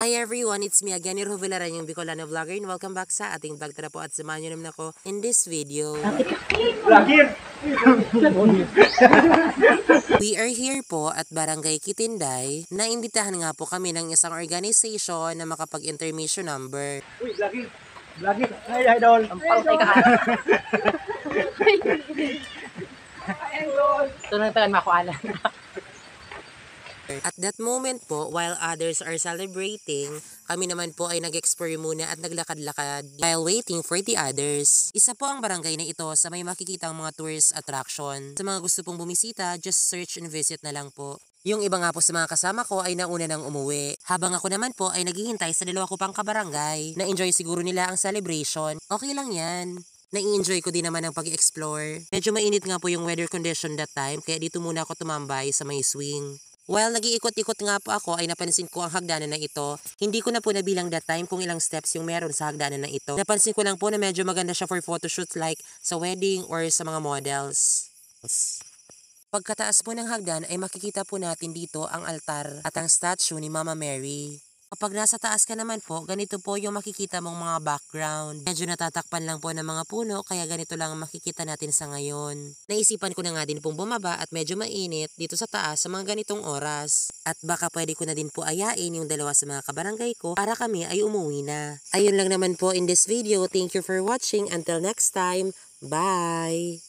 Hi everyone, it's me again, your Villaran, yung Bicolano Vlogger, and welcome back sa ating vlog. Tara po at samahan nyo naman ako in this video. We are here po at Barangay Kitinday. Naimbitahan nga po kami ng isang organization na makapag-intermission number. Uy, vlogging! Vlogging! Ay, idol! Ang pangtay ka. Ito na tagal makualan. At that moment po, while others are celebrating, kami naman po ay nag-explore muna at naglakad-lakad while waiting for the others. Isa po ang barangay na ito sa may makikitang mga tourist attraction. Sa mga gusto pong bumisita, just search and visit na lang po. Yung iba nga po sa mga kasama ko ay nauna nang umuwi. Habang ako naman po ay naghihintay sa dalawa ko pang kabarangay. Na-enjoy siguro nila ang celebration. Okay lang yan. Na-enjoy ko din naman ang pag-explore. Medyo mainit nga po yung weather condition that time, kaya dito muna ako tumambay sa may swing. While nag-iikot-ikot nga po ako ay napansin ko ang hagdanan na ito. Hindi ko na po nabilang that time kung ilang steps yung meron sa hagdanan na ito. Napansin ko lang po na medyo maganda siya for photoshoots like sa wedding or sa mga models. Pagkataas po ng hagdan ay makikita po natin dito ang altar at ang statue ni Mama Mary. Kapag nasa taas ka naman po, ganito po yung makikita mong mga background. Medyo natatakpan lang po ng mga puno, kaya ganito lang ang makikita natin sa ngayon. Naisipan ko na nga din pong bumaba at medyo mainit dito sa taas sa mga ganitong oras. At baka pwede ko na din po ayain yung dalawa sa mga kabarangay ko para kami ay umuwi na. Ayun lang naman po in this video. Thank you for watching. Until next time, bye!